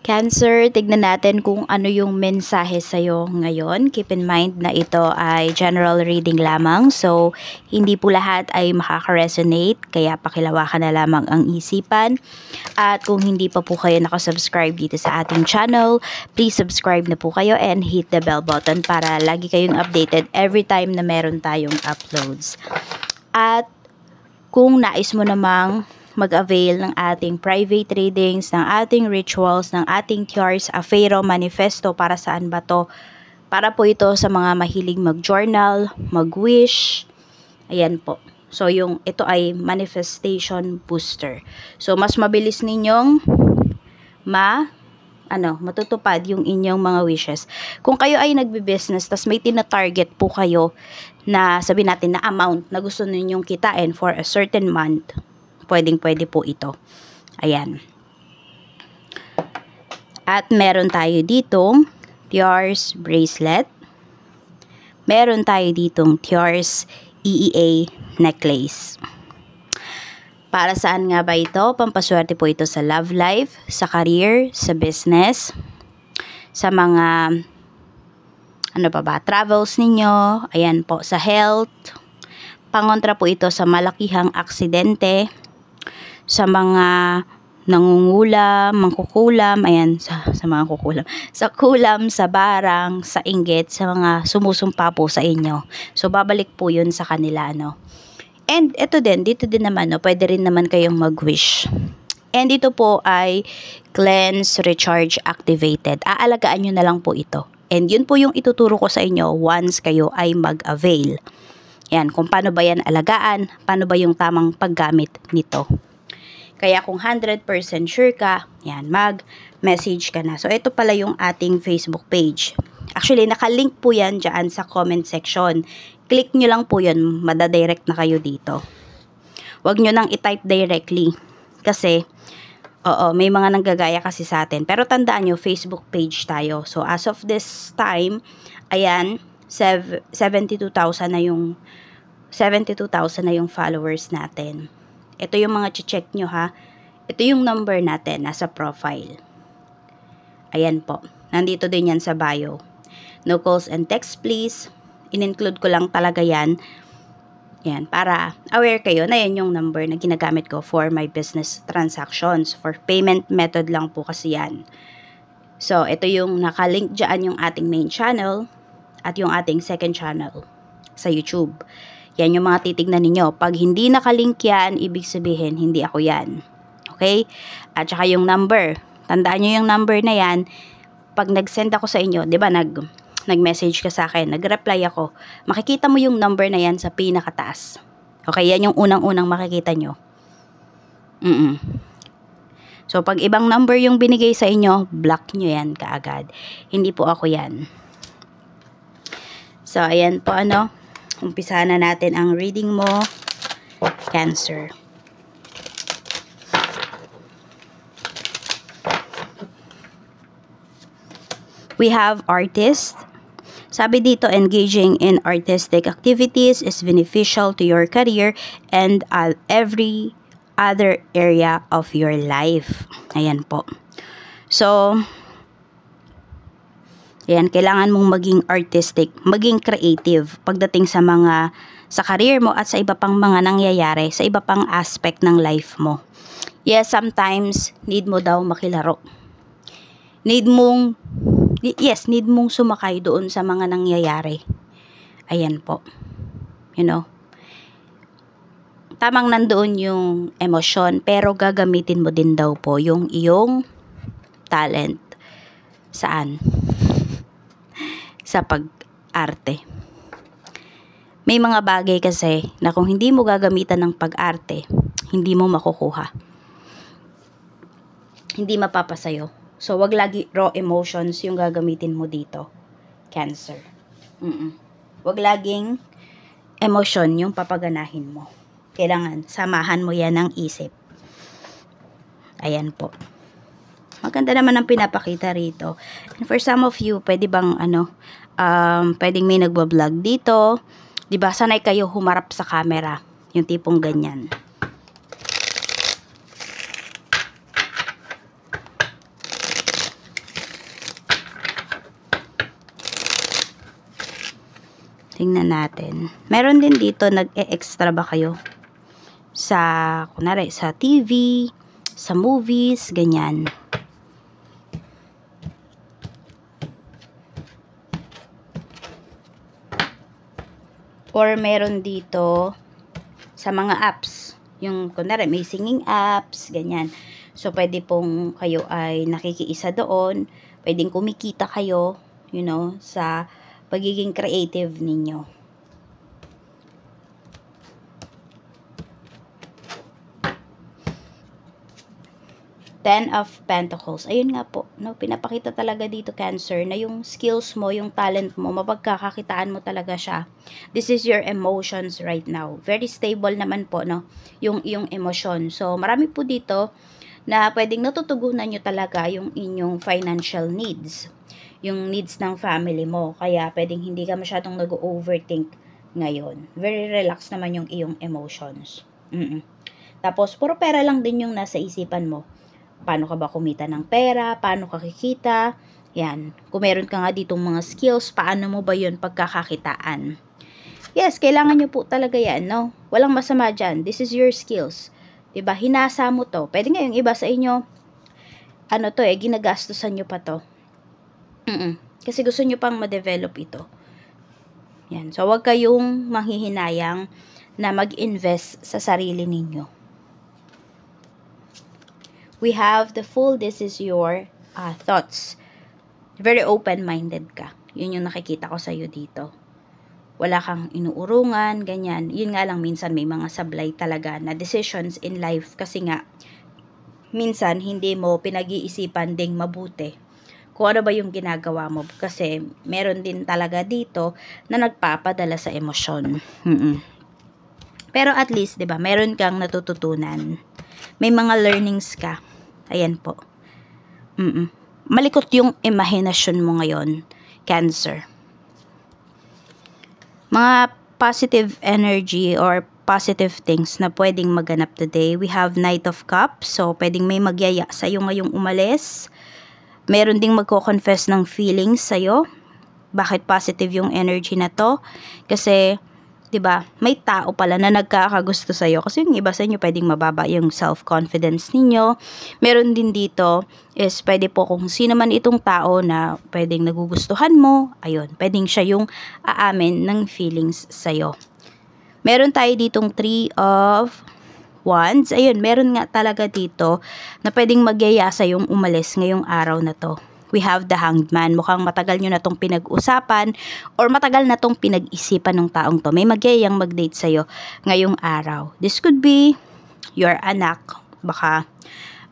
Cancer, tignan natin kung ano yung mensahe sa'yo ngayon. Keep in mind na ito ay general reading lamang. So, hindi po lahat ay makaka-resonate. Kaya pakilawakan na lamang ang isipan. At kung hindi pa po kayo nakasubscribe dito sa ating channel, please subscribe na po kayo and hit the bell button para lagi kayong updated every time na meron tayong uploads. At kung nais mo namang mag-avail ng ating private readings, ng ating rituals, ng ating cures, Afero, Manifesto, para saan ba to? Para po ito sa mga mahilig mag-journal, mag-wish, ayan po. So, ito ay manifestation booster. So, mas mabilis ninyong matutupad yung inyong mga wishes. Kung kayo ay nagbi-business, tas may tina-target po kayo na sabihin natin na amount na gusto ninyong kitain for a certain month, pwedeng-pwede po ito. Ayan. At meron tayo ditong Tiars bracelet. Meron tayo ditong Tiars EEA necklace. Para saan nga ba ito? Pampaswerte po ito sa love life, sa career, sa business, sa mga travels ninyo, ayan po, sa health. Pangontra po ito sa malakihang aksidente, sa mga nangungulam, mangkukulam, ayan, sa mga kukulam, sa kulam, sa barang, sa inggit, sa mga sumusumpa po sa inyo. So, babalik po yun sa kanila, And, dito din naman, pwede rin naman kayong mag-wish. And ito po ay cleanse, recharge, activated. Aalagaan nyo na lang po ito. And yun po yung ituturo ko sa inyo once kayo ay mag-avail. Yan, kung paano ba yan alagaan, paano ba yung tamang paggamit nito. Kaya kung 100% sure ka, yan, mag-message ka na. So, ito pala yung ating Facebook page. Actually, nakalink po yan dyan sa comment section. Click nyo lang po yun, madadirect na kayo dito. Huwag nyo nang i-type directly. Kasi, may mga nanggagaya kasi sa atin. Pero tandaan nyo, Facebook page tayo. So, as of this time, ayan, 72,000 na yung followers natin. Ito yung mga check nyo ha. Ito yung number natin nasa profile. Ayan po. Nandito din yan sa bio. No calls and text please. In-include ko lang talaga yan. Yan. Para aware kayo na yan yung number na ginagamit ko for my business transactions. For payment method lang po kasi yan. So, ito yung nakalink dyan yung ating main channel at yung ating second channel sa YouTube. Yan yung mga titignan ninyo. Pag hindi nakalink yan, ibig sabihin, hindi ako yan. Okay? At saka yung number. Tandaan nyo yung number na yan. Pag nag-send ako sa inyo, di ba, nag-message ka sa akin, nag-reply ako, makikita mo yung number na yan sa pinakataas. Okay? Yan yung unang-unang makikita nyo. So, pag ibang number yung binigay sa inyo, block nyo yan kaagad. Hindi po ako yan. So, ayan po umpisahan na natin ang reading mo, Cancer. We have artist. Sabi dito, engaging in artistic activities is beneficial to your career and every other area of your life. Ayan po. So, ayan, kailangan mong maging artistic, maging creative pagdating sa career mo at sa iba pang mga nangyayari, sa iba pang aspect ng life mo. Yes, sometimes, need mo daw makilaro. Need mong sumakay doon sa mga nangyayari. Ayan po. Tamang nandoon yung emosyon, pero gagamitin mo din daw po yung iyong talent. Saan? Sa pag-arte. May mga bagay kasi na kung hindi mo gagamitan ng pag-arte, hindi mo makukuha. Hindi mapapasayo. So, wag lagi raw emotions yung gagamitin mo dito. Cancer. Wag laging emosyon yung papaganahin mo. Kailangan samahan mo yan ng isip. Ayan po. Maganda naman ang pinapakita rito. And for some of you, pwede bang pwedeng may nagbablog dito. 'Di ba? Sanay kayo humarap sa camera, yung tipong ganyan. tingnan natin. Meron din dito, nag-e-extra ba kayo? Kunwari, sa TV, sa movies, ganyan. Or meron dito sa mga apps. Yung, kunwari, may singing apps, ganyan. So, pwede pong kayo ay nakikiisa doon. Pwedeng kumikita kayo, you know, sa pagiging creative ninyo. Ten of Pentacles. Ayun nga po, no, pinapakita talaga dito, Cancer, na yung skills mo, yung talent mo, mapagkakakitaan mo talaga siya. This is your emotions right now. Very stable naman po, no, yung emosyon. So, marami po dito na pwedeng natutugunan nyo talaga yung inyong financial needs. Yung needs ng family mo. Kaya, pwedeng hindi ka masyadong nag-overthink ngayon. Very relaxed naman yung iyong emotions. Tapos, puro pera lang din yung nasa isipan mo. Paano ka ba kumita ng pera? Paano ka kikita? Yan. Kung meron ka nga ditong mga skills, paano mo ba yun pagkakakitaan? Yes, kailangan nyo po talaga yan, no? Walang masama dyan. This is your skills. Diba? Hinasa mo to. Pwede nga yung iba sa inyo, ginagastusan nyo pa to. Kasi gusto nyo pang ma-develop ito. Yan. So, wag kayong manghihinayang na mag-invest sa sarili ninyo. We have the Fool. This is your thoughts. Very open-minded ka. Yun yung nakikita ko sa'yo dito. Wala kang inuurungan, ganyan. Yun nga lang, minsan may mga sablay talaga na decisions in life. Kasi nga, minsan hindi mo pinag-iisipan ding mabuti kung ano ba yung ginagawa mo. Kasi meron din talaga dito na nagpapadala sa emosyon. Pero at least, diba, meron kang natututunan. May mga learnings ka. Ayan po. Malikot yung imahinasyon mo ngayon, Cancer. Mga positive energy or positive things na pwedeng maganap today. We have Knight of Cups. So, pwedeng may magyaya sa'yo ngayong umalis. Meron ding magko-confess ng feelings sa'yo. Bakit positive yung energy na to? Kasi, diba, may tao pala na nagkakagusto sa'yo. Kasi yung iba sa inyo, pwedeng mababa yung self-confidence ninyo. Meron din dito is pwede po kung sino man itong tao na pwedeng nagugustuhan mo, ayun, pwedeng siya yung aamin ng feelings sa'yo. Meron tayo ditong 3 of Wands. Ayun, meron nga talaga dito na pwedeng magyaya sa'yong umalis ngayong araw na to. We have the Hanged Man. Mukhang matagal nyo na tong pinag-usapan or matagal na tong pinag-isipan ng taong to. May magyayang mag-date sa'yo ngayong araw. This could be your anak. Baka,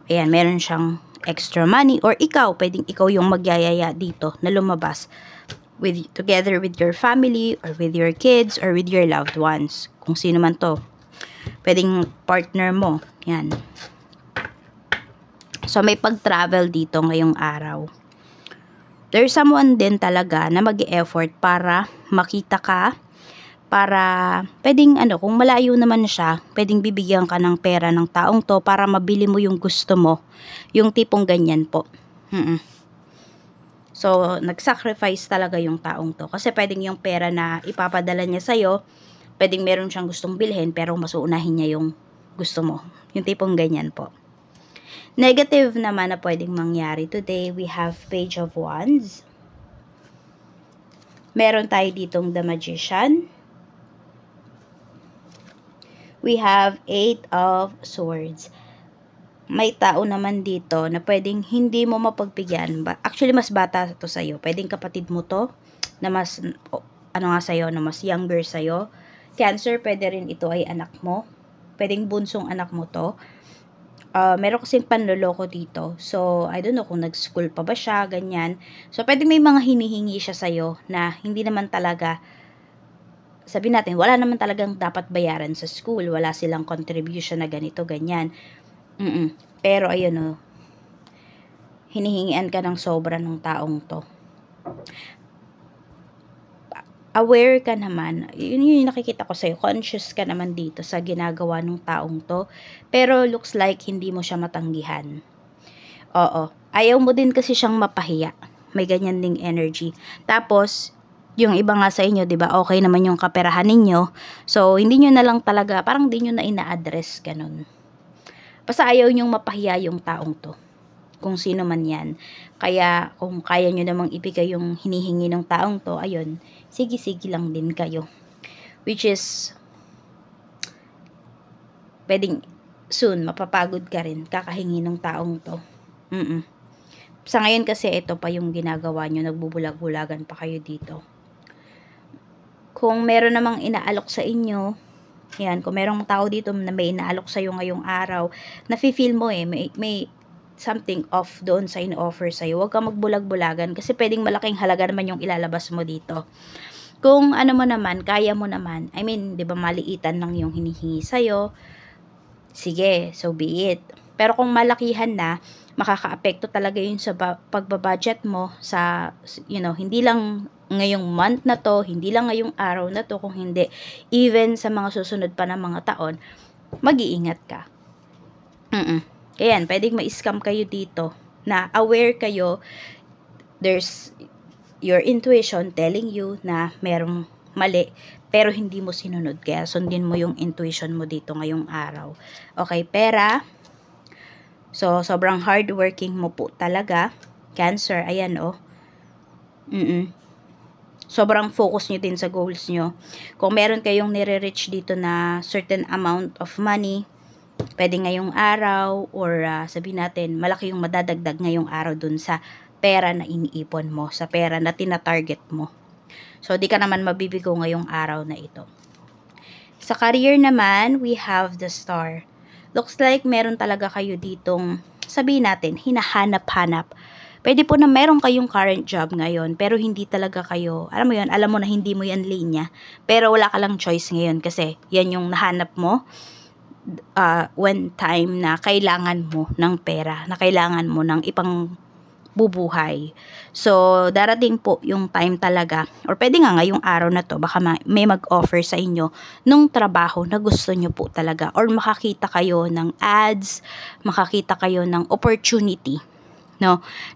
ayan, meron siyang extra money or ikaw, pwedeng ikaw yung magyayaya dito na lumabas together with your family or with your kids or with your loved ones. Kung sino man to. Pwedeng partner mo. Yan. So, may pag-travel dito ngayong araw. There's someone din talaga na mag-e-effort para makita ka, para pwedeng kung malayo naman siya, pwedeng bibigyan ka ng pera ng taong to para mabili mo yung gusto mo. Yung tipong ganyan po. So, nag-sacrifice talaga yung taong to. Kasi pwedeng yung pera na ipapadala niya sa'yo, pwedeng meron siyang gustong bilhin pero mas uunahin niya yung gusto mo. Yung tipong ganyan po. Negative naman na pwedeng mangyari today, we have Page of Wands. Meron tayo ditong The Magician. We have 8 of Swords. May tao naman dito na pwedeng hindi mo mapagbigyan. Actually, mas bata to sa'yo. Pwedeng kapatid mo to na mas, sa'yo, na mas younger sa'yo. Cancer, pwede rin ito ay anak mo. Pwedeng bunsong anak mo to. Meron kasing panloloko dito. So, I don't know kung nag-school pa ba siya, ganyan. So, pwede may mga hinihingi siya sa'yo na hindi naman talaga, sabihin natin, wala naman talagang dapat bayaran sa school. Wala silang contribution na ganito, ganyan. Pero, ayun hinihingian ka ng sobra ng taong to. Aware ka naman, yun yung nakikita ko sa'yo, conscious ka naman dito sa ginagawa ng taong to, pero looks like hindi mo siya matanggihan. Oo, ayaw mo din kasi siyang mapahiya, may ganyan ding energy. Tapos, yung iba nga sa inyo, 'di ba? Okay naman yung kaperahan ninyo. So, hindi niyo na lang talaga, parang hindi niyo na ina-address ganun. Basta ayaw niyong mapahiya yung taong 'to. Kung sino man 'yan. Kaya kung kaya niyo namang ibigay yung hinihingi ng taong 'to, ayun, sige-sige lang din kayo. Which is pwedeng soon mapapagod ka rin kakahingi ng taong 'to. Sa ngayon kasi ito pa yung ginagawa niyo, nagbubulag-bulagan pa kayo dito. Kung meron namang inaalok sa inyo, yan, kung merong tao dito na may inaalok sa'yo ngayong araw, nafe-feel mo may something off doon sa in-offer sa'yo. Huwag kang magbulag-bulagan kasi pwedeng malaking halaga naman yung ilalabas mo dito. Kung ano mo naman, kaya mo naman, I mean, di ba maliitan lang yung hinihingi sa'yo, sige, so be it. Pero kung malakihan na, makaka-apekto talaga yun sa pagbabudget mo sa, hindi lang ngayong month na to, hindi lang ngayong araw na to, kung hindi, even sa mga susunod pa na mga taon, mag-iingat ka. Kaya yan, pwedeng ma-scam kayo dito, na aware kayo, there's your intuition telling you na merong mali, pero hindi mo sinunod, kaya sundin mo yung intuition mo dito ngayong araw. Okay, pera. So, sobrang hardworking mo po talaga. Cancer, ayan sobrang focus nyo din sa goals nyo. Kung meron kayong nire-reach dito na certain amount of money, pwede ngayong araw, or sabihin natin, malaki yung madadagdag ngayong araw dun sa pera na iniipon mo, sa pera na tina-target mo. So, di ka naman mabibigo ngayong araw na ito. Sa career naman, we have the Star. Looks like meron talaga kayo ditong, sabihin natin, hinahanap-hanap. Pwede po na meron kayong current job ngayon, pero hindi talaga kayo, alam mo na hindi mo yan linya, pero wala ka lang choice ngayon kasi yan yung nahanap mo when time na kailangan mo ng pera, na kailangan mo ng ipang bubuhay. So, darating po yung time talaga, or pwede nga ngayong araw na to, baka may mag-offer sa inyo nung trabaho na gusto nyo po talaga, or makakita kayo ng ads, makakita kayo ng opportunity,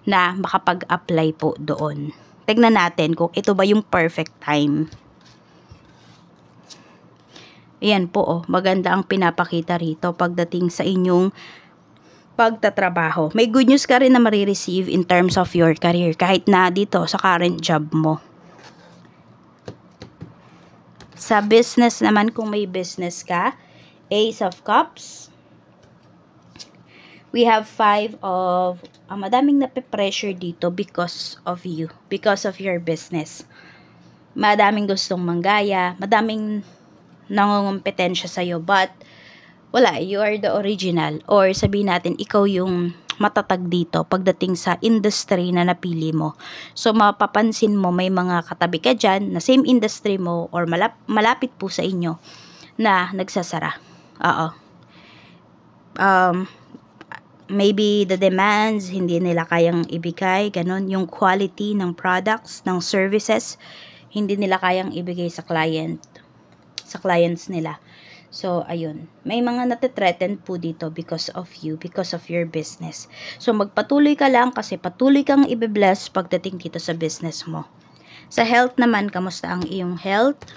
na makapag-apply po doon. Tignan natin kung ito ba yung perfect time. Ayan po, maganda ang pinapakita rito pagdating sa inyong pagtatrabaho. May good news ka rin na marireceive in terms of your career, kahit na dito sa current job mo. Sa business naman, kung may business ka, Ace of Cups. We have 5 of, madaming nape-pressure dito because of you, because of your business. Madaming gustong manggaya, madaming nangungumpetensya sa'yo, but wala, you are the original, or sabihin natin, ikaw yung matatag dito pagdating sa industry na napili mo. So, mapapansin mo may mga katabi ka dyan na same industry mo, or malapit po sa inyo na nagsasara. Maybe the demands, hindi nila kayang ibigay, ganun. Yung quality ng products, ng services, hindi nila kayang ibigay sa clients nila. So, ayun. May mga natitreten po dito because of you, because of your business. So, magpatuloy ka lang kasi patuloy kang i-bless pagdating dito sa business mo. Sa health naman, kamusta ang iyong health?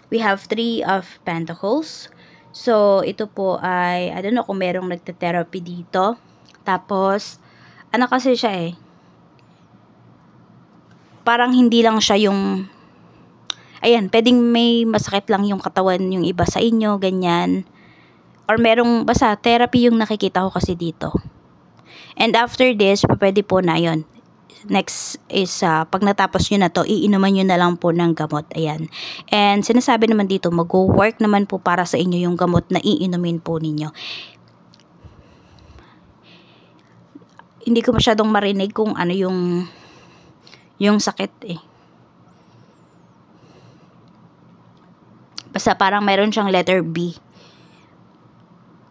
We have 3 of Pentacles. So, ito po ay, I don't know kung merong nagte-therapy dito. Tapos, ano kasi siya parang hindi lang siya yung, ayan, pwedeng may masakit lang yung katawan yung iba sa inyo, ganyan. Or merong, basta, therapy yung nakikita ko kasi dito. And after this, pwede po na yun. Next is, pag natapos nyo na to, iinuman nyo na lang po ng gamot. Ayan. And sinasabi naman dito, mag-work naman po para sa inyo yung gamot na iinumin po ninyo. Hindi ko masyadong marinig kung ano yung sakit Basta parang meron siyang letter B.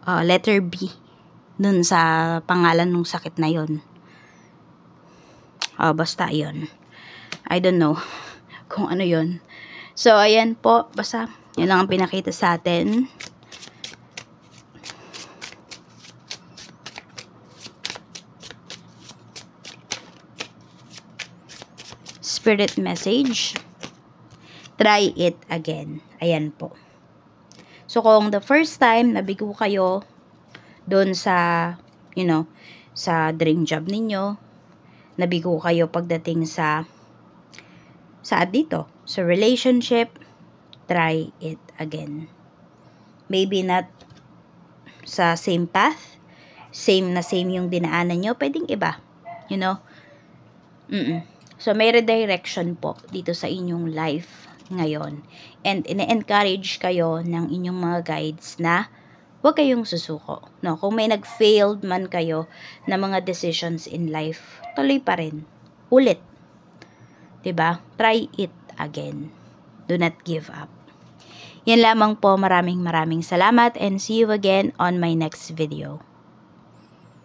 Letter B. Dun sa pangalan ng sakit na yon. Basta yun. I don't know kung ano yun. So, ayan po. Basta, yun lang ang pinakita sa atin. spirit message. Try it again. Ayan po. So, kung the first time nabigo kayo doon sa, sa dream job ninyo, nabigo kayo pagdating sa dito, sa relationship, try it again. Maybe not sa same path, same yung dinaanan nyo, pwedeng iba, So, may redirection po dito sa inyong life ngayon. And ine-encourage kayo ng inyong mga guides na huwag kayong susuko. No? Kung may nag-failed man kayo na mga decisions in life, tuloy pa rin. Ulit. 'Di ba? Try it again. Do not give up. Yan lamang po. Maraming salamat and see you again on my next video.